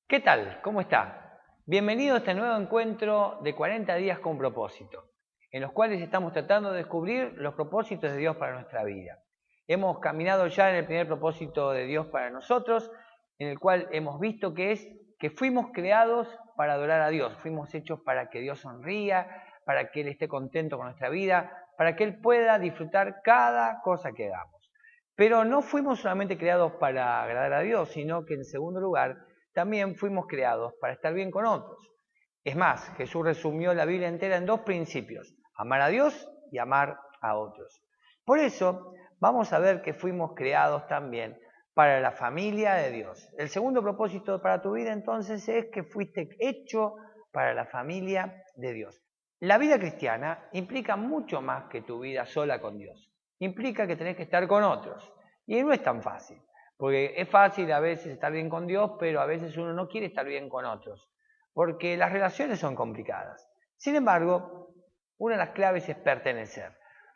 ¿Qué tal? ¿Cómo está? Bienvenido a este nuevo encuentro de 40 días con propósito, en los cuales estamos tratando de descubrir los propósitos de Dios para nuestra vida. Hemos caminado ya en el primer propósito de Dios para nosotros, en el cual hemos visto que es que fuimos creados para adorar a Dios, fuimos hechos para que Dios sonría, para que Él esté contento con nuestra vida, para que Él pueda disfrutar cada cosa que hagamos. Pero no fuimos solamente creados para agradar a Dios, sino que en segundo lugar, también fuimos creados para estar bien con otros. Es más, Jesús resumió la Biblia entera en dos principios: amar a Dios y amar a otros. Por eso vamos a ver que fuimos creados también para la familia de Dios. El segundo propósito para tu vida entonces es que fuiste hecho para la familia de Dios. La vida cristiana implica mucho más que tu vida sola con Dios. Implica que tenés que estar con otros. Y no es tan fácil. Porque es fácil a veces estar bien con Dios, pero a veces uno no quiere estar bien con otros, porque las relaciones son complicadas. Sin embargo, una de las claves es pertenecer.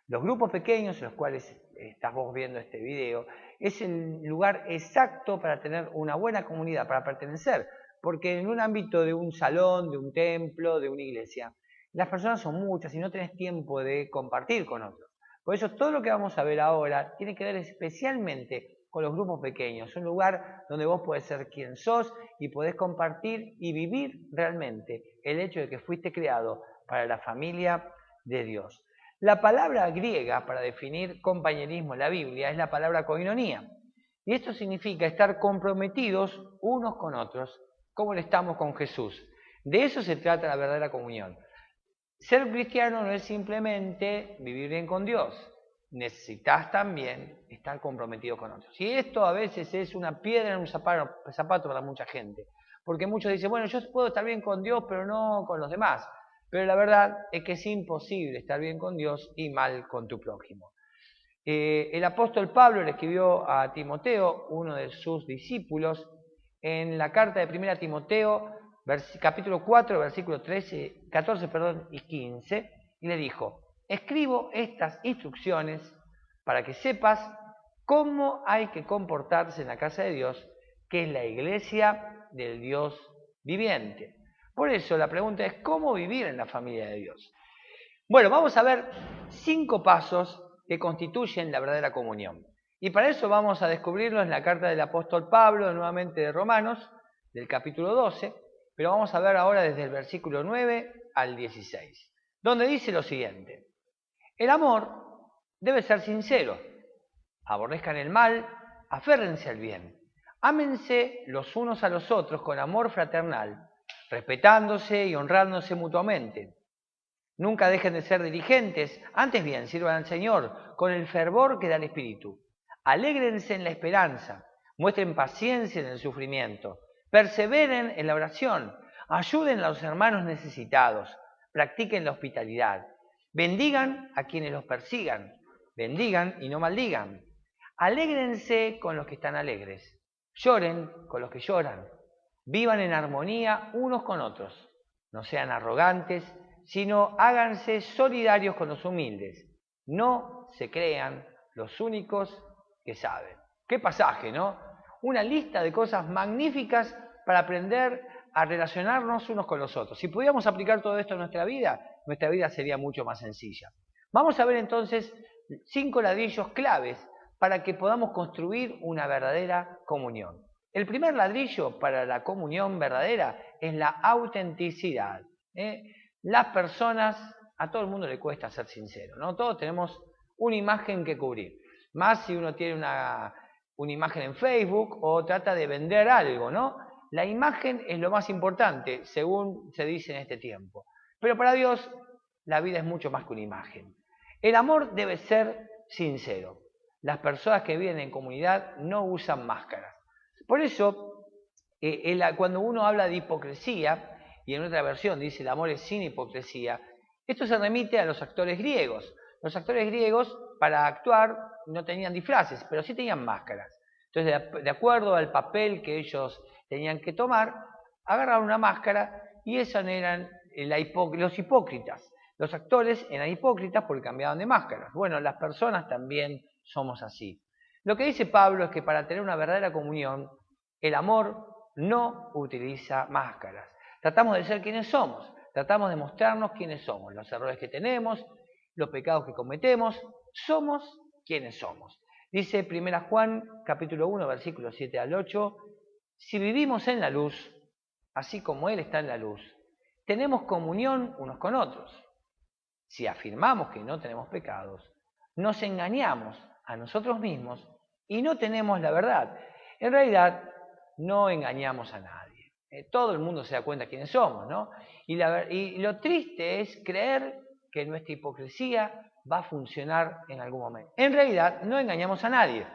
Los grupos pequeños en los cuales estás vos viendo este video es el lugar exacto para tener una buena comunidad, para pertenecer, porque en un ámbito de un salón, de un templo, de una iglesia, las personas son muchas y no tenés tiempo de compartir con otros. Por eso todo lo que vamos a ver ahora tiene que ver especialmente con los grupos pequeños, un lugar donde vos podés ser quien sos y podés compartir y vivir realmente el hecho de que fuiste creado para la familia de Dios. La palabra griega para definir compañerismo en la Biblia es la palabra koinonía, y esto significa estar comprometidos unos con otros, como lo estamos con Jesús. De eso se trata la verdadera comunión. Ser cristiano no es simplemente vivir bien con Dios, necesitas también estar comprometido con otros. Y esto a veces es una piedra en un zapato para mucha gente, porque muchos dicen, bueno, yo puedo estar bien con Dios, pero no con los demás. Pero la verdad es que es imposible estar bien con Dios y mal con tu prójimo. El apóstol Pablo le escribió a Timoteo, uno de sus discípulos, en la carta de 1 Timoteo, capítulo 4, versículos 14 y 15, y le dijo: escribo estas instrucciones para que sepas cómo hay que comportarse en la casa de Dios, que es la iglesia del Dios viviente. Por eso la pregunta es: ¿cómo vivir en la familia de Dios? Bueno, vamos a ver 5 pasos que constituyen la verdadera comunión. Y para eso vamos a descubrirlo en la carta del apóstol Pablo, nuevamente de Romanos, del capítulo 12, pero vamos a ver ahora desde el versículo 9 al 16, donde dice lo siguiente: el amor debe ser sincero, aborrezcan el mal, aférrense al bien, ámense los unos a los otros con amor fraternal, respetándose y honrándose mutuamente. Nunca dejen de ser diligentes, antes bien sirvan al Señor con el fervor que da el Espíritu. Alégrense en la esperanza, muestren paciencia en el sufrimiento, perseveren en la oración, ayuden a los hermanos necesitados, practiquen la hospitalidad, bendigan a quienes los persigan, bendigan y no maldigan. Alégrense con los que están alegres, lloren con los que lloran, vivan en armonía unos con otros, no sean arrogantes, sino háganse solidarios con los humildes. No se crean los únicos que saben. Qué pasaje, ¿no? Una lista de cosas magníficas para aprender a relacionarnos unos con los otros. Si pudiéramos aplicar todo esto en nuestra vida sería mucho más sencilla. Vamos a ver entonces 5 ladrillos claves para que podamos construir una verdadera comunión. El primer ladrillo para la comunión verdadera es la autenticidad. Las personas, a todo el mundo le cuesta ser sincero, ¿no? Todos tenemos una imagen que cubrir. Más si uno tiene una imagen en Facebook o trata de vender algo, ¿no? La imagen es lo más importante, según se dice en este tiempo. Pero para Dios, la vida es mucho más que una imagen. El amor debe ser sincero. Las personas que viven en comunidad no usan máscaras. Por eso, cuando uno habla de hipocresía, y en otra versión dice el amor es sin hipocresía, esto se remite a los actores griegos. Los actores griegos, para actuar, no tenían disfraces, pero sí tenían máscaras. Entonces, de acuerdo al papel que ellos tenían que tomar, agarraron una máscara y esos eran los hipócritas. Los actores eran hipócritas porque cambiaban de máscaras. Bueno, las personas también somos así. Lo que dice Pablo es que para tener una verdadera comunión, el amor no utiliza máscaras. Tratamos de ser quienes somos, tratamos de mostrarnos quiénes somos, los errores que tenemos, los pecados que cometemos, somos quienes somos. Dice 1 Juan capítulo 1, versículos 7 al 8, si vivimos en la luz, así como Él está en la luz, tenemos comunión unos con otros. Si afirmamos que no tenemos pecados, nos engañamos a nosotros mismos y no tenemos la verdad. En realidad, no engañamos a nadie. Todo el mundo se da cuenta quiénes somos, ¿no? Y lo triste es creer que nuestra hipocresía va a funcionar en algún momento. En realidad, no engañamos a nadie,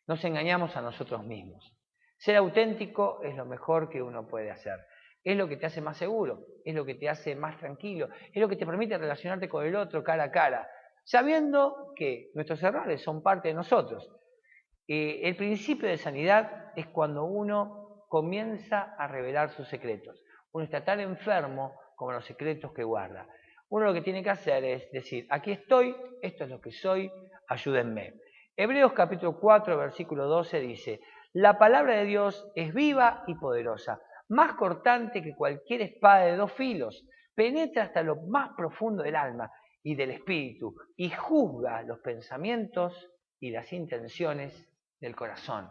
nos engañamos a nosotros mismos. Ser auténtico es lo mejor que uno puede hacer. Es lo que te hace más seguro, es lo que te hace más tranquilo, es lo que te permite relacionarte con el otro cara a cara, sabiendo que nuestros errores son parte de nosotros. El principio de sanidad es cuando uno comienza a revelar sus secretos. Uno está tan enfermo como los secretos que guarda. Uno lo que tiene que hacer es decir, aquí estoy, esto es lo que soy, ayúdenme. Hebreos capítulo 4, versículo 12 dice, la palabra de Dios es viva y poderosa, más cortante que cualquier espada de dos filos, penetra hasta lo más profundo del alma y del espíritu, y juzga los pensamientos y las intenciones del corazón.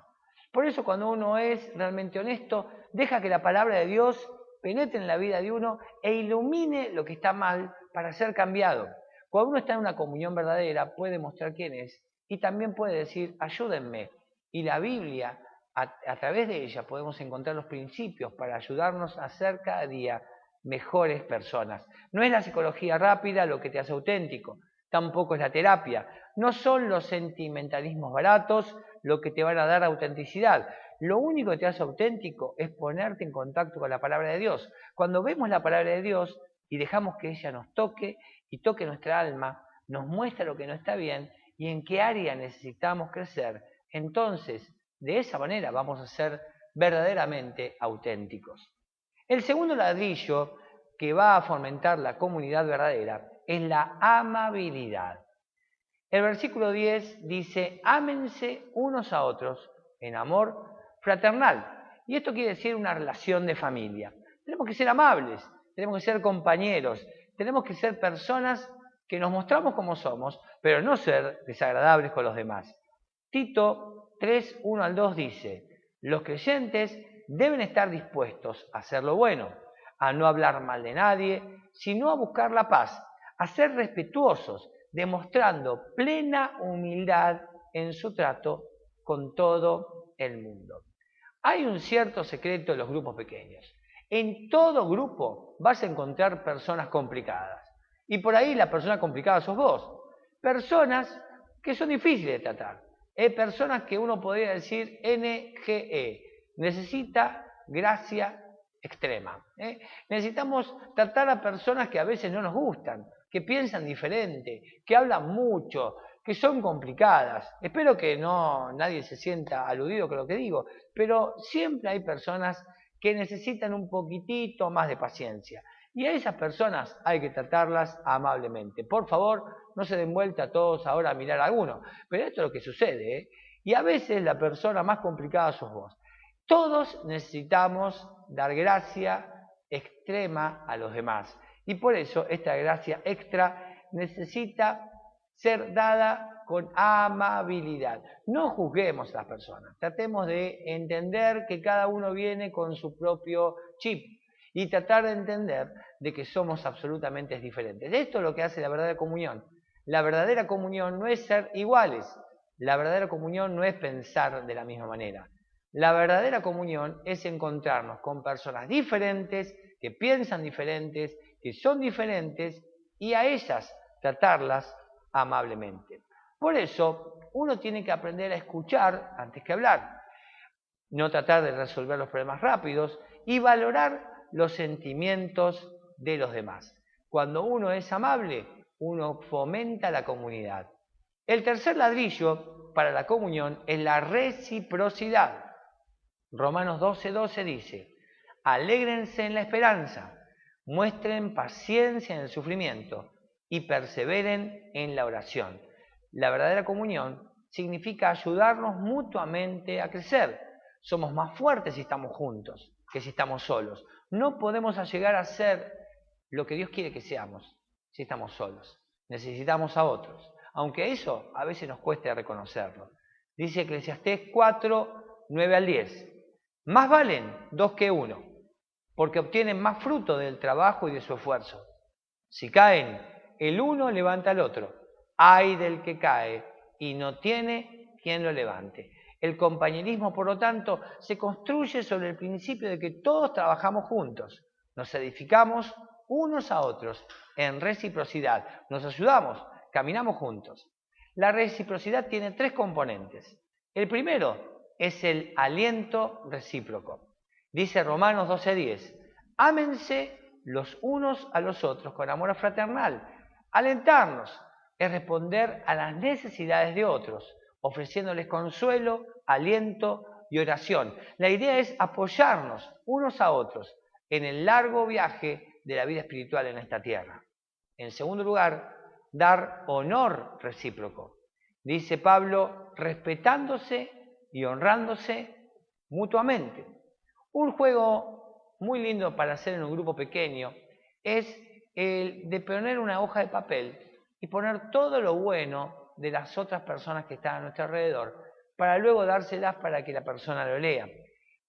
Por eso cuando uno es realmente honesto, deja que la palabra de Dios penetre en la vida de uno e ilumine lo que está mal para ser cambiado. Cuando uno está en una comunión verdadera, puede mostrar quién es y también puede decir, ayúdenme. Y la Biblia, a través de ella, podemos encontrar los principios para ayudarnos a ser cada día mejores personas. No es la psicología rápida lo que te hace auténtico, tampoco es la terapia. No son los sentimentalismos baratos lo que te van a dar autenticidad. Lo único que te hace auténtico es ponerte en contacto con la palabra de Dios. Cuando vemos la palabra de Dios y dejamos que ella nos toque y toque nuestra alma, nos muestra lo que no está bien y en qué área necesitamos crecer, entonces de esa manera vamos a ser verdaderamente auténticos. El segundo ladrillo que va a fomentar la comunidad verdadera es la amabilidad. El versículo 10 dice, ámense unos a otros en amor fraternal. Y esto quiere decir una relación de familia. Tenemos que ser amables, tenemos que ser compañeros, tenemos que ser personas que nos mostramos como somos, pero no ser desagradables con los demás. Tito 3, 1 al 2 dice, los creyentes deben estar dispuestos a hacer lo bueno, a no hablar mal de nadie, sino a buscar la paz, a ser respetuosos, demostrando plena humildad en su trato con todo el mundo. Hay un cierto secreto en los grupos pequeños. En todo grupo vas a encontrar personas complicadas. Y por ahí la persona complicada sos vos. Personas que son difíciles de tratar. Personas que uno podría decir NGE. Necesita gracia extrema. Necesitamos tratar a personas que a veces no nos gustan, que piensan diferente, que hablan mucho, que son complicadas. Espero que nadie se sienta aludido con lo que digo, pero siempre hay personas que necesitan un poquitito más de paciencia. Y a esas personas hay que tratarlas amablemente. Por favor, no se den vuelta todos ahora a mirar a alguno. Pero esto es lo que sucede, ¿eh? Y a veces la persona más complicada sos vos. Todos necesitamos dar gracia extrema a los demás. Y por eso esta gracia extra necesita ser dada con amabilidad. No juzguemos a las personas. Tratemos de entender que cada uno viene con su propio chip y tratar de entender de que somos absolutamente diferentes. Esto es lo que hace la verdadera comunión. La verdadera comunión no es ser iguales. La verdadera comunión no es pensar de la misma manera. La verdadera comunión es encontrarnos con personas diferentes, que piensan diferentes, que son diferentes, y a ellas tratarlas amablemente. Por eso, uno tiene que aprender a escuchar antes que hablar, no tratar de resolver los problemas rápidos y valorar los sentimientos de los demás. Cuando uno es amable, uno fomenta la comunidad. El tercer ladrillo para la comunión es la reciprocidad. Romanos 12:12 dice, alégrense en la esperanza, muestren paciencia en el sufrimiento y perseveren en la oración. La verdadera comunión significa ayudarnos mutuamente a crecer. Somos más fuertes si estamos juntos. que si estamos solos. No podemos llegar a ser lo que Dios quiere que seamos si estamos solos. Necesitamos a otros, aunque eso a veces nos cueste reconocerlo. Dice Eclesiastés 4, 9 al 10. Más valen 2 que 1, porque obtienen más fruto del trabajo y de su esfuerzo. Si caen, el uno levanta al otro. Ay del que cae y no tiene quien lo levante. El compañerismo, por lo tanto, se construye sobre el principio de que todos trabajamos juntos. Nos edificamos unos a otros en reciprocidad. Nos ayudamos, caminamos juntos. La reciprocidad tiene 3 componentes. El primero es el aliento recíproco. Dice Romanos 12:10, ámense los unos a los otros con amor fraternal. Alentarnos es responder a las necesidades de otros, ofreciéndoles consuelo, aliento y oración. La idea es apoyarnos unos a otros en el largo viaje de la vida espiritual en esta tierra. En segundo lugar, dar honor recíproco. Dice Pablo, respetándose y honrándose mutuamente. Un juego muy lindo para hacer en un grupo pequeño es el de poner una hoja de papel y poner todo lo bueno de las otras personas que están a nuestro alrededor para luego dárselas para que la persona lo lea.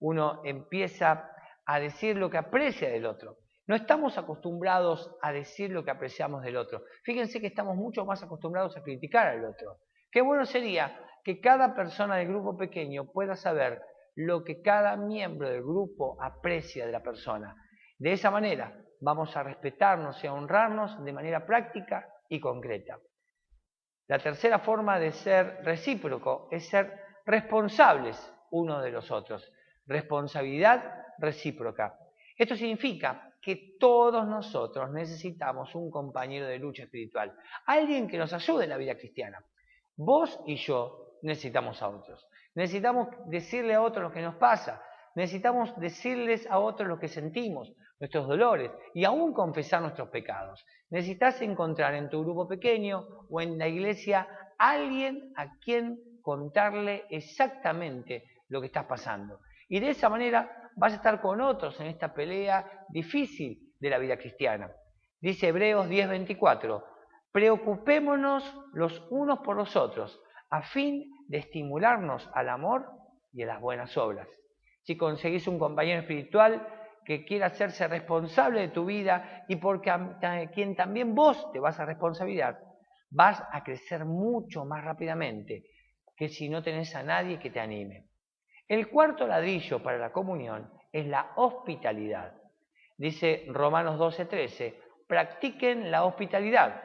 Uno empieza a decir lo que aprecia del otro. No estamos acostumbrados a decir lo que apreciamos del otro. Fíjense que estamos mucho más acostumbrados a criticar al otro. Qué bueno sería que cada persona del grupo pequeño pueda saber lo que cada miembro del grupo aprecia de la persona. De esa manera vamos a respetarnos y a honrarnos de manera práctica y concreta. La tercera forma de ser recíproco es ser responsables unos de los otros. Responsabilidad recíproca. Esto significa que todos nosotros necesitamos un compañero de lucha espiritual, alguien que nos ayude en la vida cristiana. Vos y yo necesitamos a otros. Necesitamos decirle a otros lo que nos pasa. Necesitamos decirles a otros lo que sentimos, nuestros dolores y aún confesar nuestros pecados. Necesitas encontrar en tu grupo pequeño o en la iglesia alguien a quien contarle exactamente lo que estás pasando. Y de esa manera vas a estar con otros en esta pelea difícil de la vida cristiana. Dice Hebreos 10:24, preocupémonos los unos por los otros a fin de estimularnos al amor y a las buenas obras. Si conseguís un compañero espiritual que quiera hacerse responsable de tu vida y por quien también vos te vas a responsabilizar, vas a crecer mucho más rápidamente que si no tenés a nadie que te anime. El cuarto ladrillo para la comunión es la hospitalidad. Dice Romanos 12:13, practiquen la hospitalidad.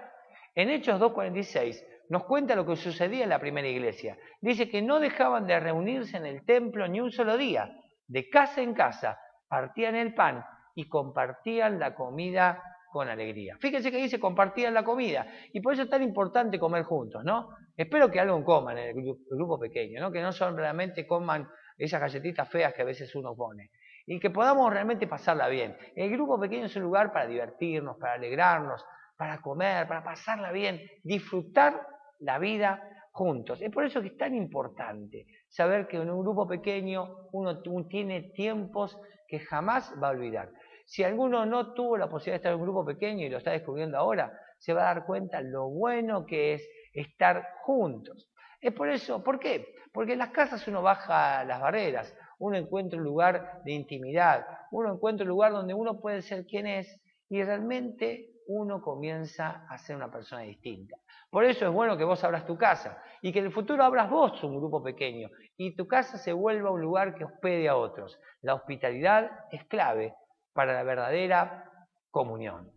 En Hechos 2:46 nos cuenta lo que sucedía en la primera iglesia. Dice que no dejaban de reunirse en el templo ni un solo día. De casa en casa partían el pan y compartían la comida con alegría. Fíjense que dice compartían la comida y por eso es tan importante comer juntos, ¿no? Espero que algo coman en el grupo pequeño, ¿no? Que no solamente coman esas galletitas feas que a veces uno pone. Y que podamos realmente pasarla bien. El grupo pequeño es un lugar para divertirnos, para alegrarnos, para comer, para pasarla bien, disfrutar la vida juntos. Es por eso que es tan importante saber que en un grupo pequeño uno tiene tiempos que jamás va a olvidar. Si alguno no tuvo la posibilidad de estar en un grupo pequeño y lo está descubriendo ahora, se va a dar cuenta lo bueno que es estar juntos. Es por eso, ¿por qué? Porque en las casas uno baja las barreras, uno encuentra un lugar de intimidad, uno encuentra un lugar donde uno puede ser quien es y realmente uno comienza a ser una persona distinta. Por eso es bueno que vos abras tu casa y que en el futuro abras vos un grupo pequeño y tu casa se vuelva un lugar que hospede a otros. La hospitalidad es clave para la verdadera comunión.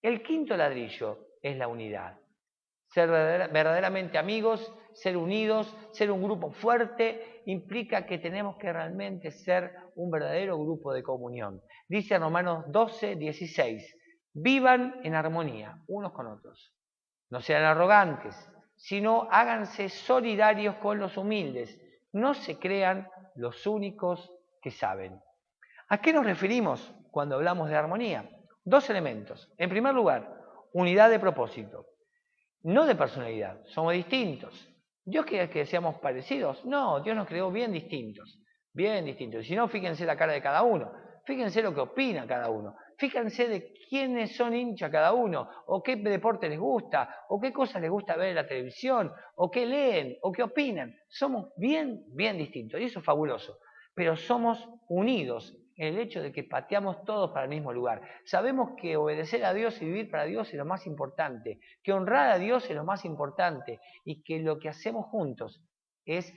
El quinto ladrillo es la unidad. Ser verdaderamente amigos, ser unidos, ser un grupo fuerte, implica que tenemos que realmente ser un verdadero grupo de comunión. Dice Romanos 12:16, vivan en armonía unos con otros. No sean arrogantes, sino háganse solidarios con los humildes. No se crean los únicos que saben. ¿A qué nos referimos cuando hablamos de armonía? 2 elementos. En primer lugar, unidad de propósito. No de personalidad, somos distintos. ¿Dios quiere que seamos parecidos? No, Dios nos creó bien distintos. Bien distintos. Si no, fíjense la cara de cada uno. fíjense lo que opina cada uno, fíjense de quiénes son hinchas cada uno, o qué deporte les gusta, o qué cosas les gusta ver en la televisión, o qué leen, o qué opinan. Somos bien distintos, y eso es fabuloso, pero somos unidos en el hecho de que pateamos todos para el mismo lugar. Sabemos que obedecer a Dios y vivir para Dios es lo más importante, que honrar a Dios es lo más importante, y que lo que hacemos juntos es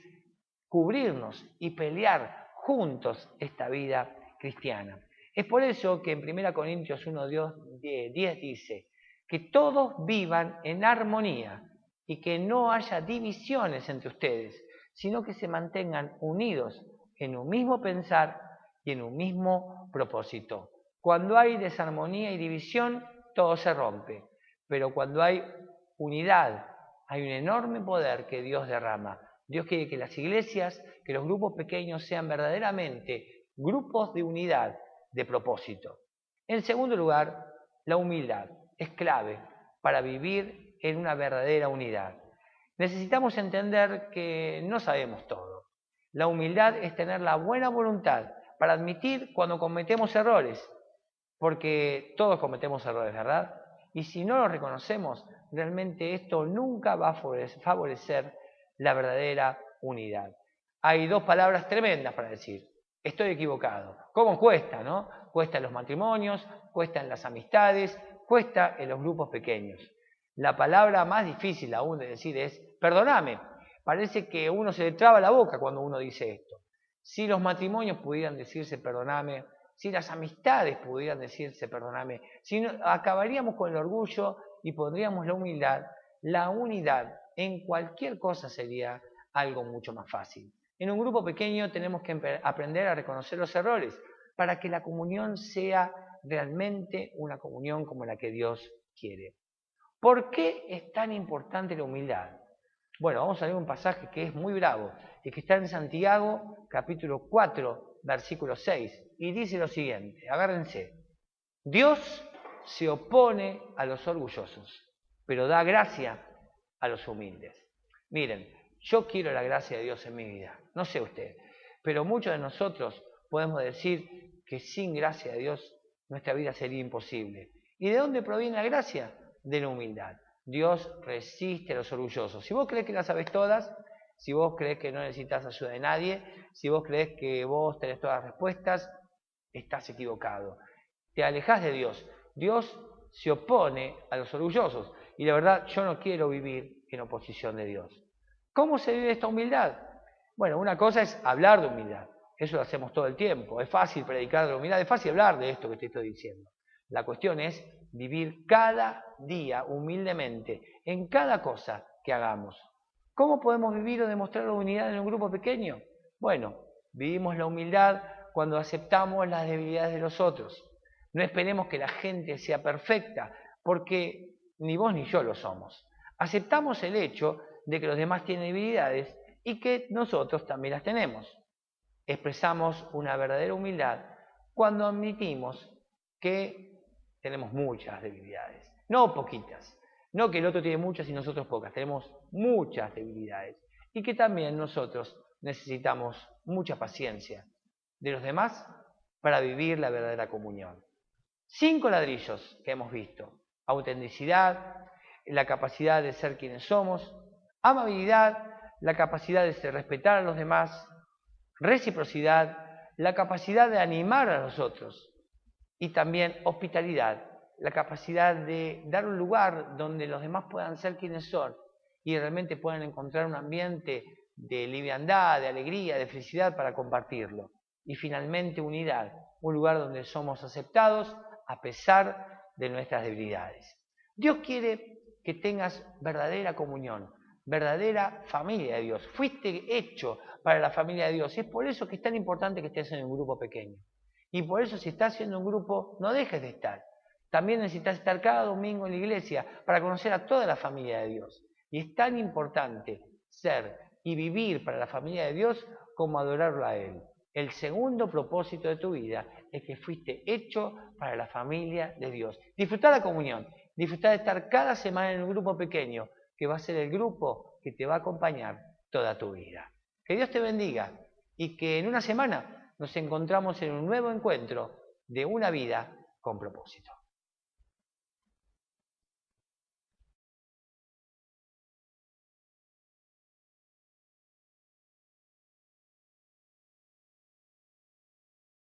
cubrirnos y pelear juntos esta vida cristiana. Es por eso que en 1 Corintios 1:10 dice que todos vivan en armonía y que no haya divisiones entre ustedes, sino que se mantengan unidos en un mismo pensar y en un mismo propósito. Cuando hay desarmonía y división, todo se rompe, pero cuando hay unidad, hay un enorme poder que Dios derrama. Dios quiere que las iglesias, que los grupos pequeños sean verdaderamente grupos de unidad, de propósito. En segundo lugar, la humildad es clave para vivir en una verdadera unidad. Necesitamos entender que no sabemos todo. La humildad es tener la buena voluntad para admitir cuando cometemos errores, porque todos cometemos errores, ¿verdad? Y si no los reconocemos, realmente esto nunca va a favorecer la verdadera unidad. Hay dos palabras tremendas para decir: estoy equivocado. ¿Cómo cuesta, no? Cuesta en los matrimonios, cuesta en las amistades, cuesta en los grupos pequeños. La palabra más difícil aún de decir es perdóname. Parece que uno se le traba la boca cuando uno dice esto. Si los matrimonios pudieran decirse perdóname, si las amistades pudieran decirse perdóname, si no, acabaríamos con el orgullo y pondríamos la humildad, la unidad en cualquier cosa sería algo mucho más fácil. En un grupo pequeño tenemos que aprender a reconocer los errores para que la comunión sea realmente una comunión como la que Dios quiere. ¿Por qué es tan importante la humildad? Bueno, vamos a leer un pasaje que es muy bravo y que está en Santiago, capítulo 4, versículo 6, y dice lo siguiente, agárrense: Dios se opone a los orgullosos, pero da gracia a los humildes. Miren, yo quiero la gracia de Dios en mi vida, no sé usted, pero muchos de nosotros podemos decir que sin gracia de Dios nuestra vida sería imposible. ¿Y de dónde proviene la gracia? De la humildad. Dios resiste a los orgullosos. Si vos crees que las sabés todas, si vos crees que no necesitas ayuda de nadie, si vos crees que vos tenés todas las respuestas, estás equivocado. Te alejás de Dios. Dios se opone a los orgullosos. Y la verdad, yo no quiero vivir en oposición de Dios. ¿Cómo se vive esta humildad? Bueno, una cosa es hablar de humildad. Eso lo hacemos todo el tiempo. Es fácil predicar de la humildad, es fácil hablar de esto que te estoy diciendo. La cuestión es vivir cada día humildemente en cada cosa que hagamos. ¿Cómo podemos vivir o demostrar la unidad en un grupo pequeño? Bueno, vivimos la humildad cuando aceptamos las debilidades de los otros. No esperemos que la gente sea perfecta, porque ni vos ni yo lo somos. Aceptamos el hecho de que los demás tienen debilidades y que nosotros también las tenemos. Expresamos una verdadera humildad cuando admitimos que tenemos muchas debilidades, no poquitas, no que el otro tiene muchas y nosotros pocas, tenemos muchas debilidades y que también nosotros necesitamos mucha paciencia de los demás para vivir la verdadera comunión. 5 ladrillos que hemos visto: autenticidad, la capacidad de ser quienes somos; amabilidad, la capacidad de respetar a los demás; reciprocidad, la capacidad de animar a los otros; y también hospitalidad, la capacidad de dar un lugar donde los demás puedan ser quienes son y realmente puedan encontrar un ambiente de liviandad, de alegría, de felicidad para compartirlo. Y finalmente unidad, un lugar donde somos aceptados a pesar de nuestras debilidades. Dios quiere que tengas verdadera comunión, verdadera familia de Dios. Fuiste hecho para la familia de Dios. Y es por eso que es tan importante que estés en un grupo pequeño. Y por eso, si estás haciendo un grupo, no dejes de estar. También necesitas estar cada domingo en la iglesia para conocer a toda la familia de Dios. Y es tan importante ser y vivir para la familia de Dios como adorarlo a Él. El segundo propósito de tu vida es que fuiste hecho para la familia de Dios. Disfrutar la comunión, disfrutar de estar cada semana en un grupo pequeño, que va a ser el grupo que te va a acompañar toda tu vida. Que Dios te bendiga y que en una semana nos encontramos en un nuevo encuentro de una vida con propósito.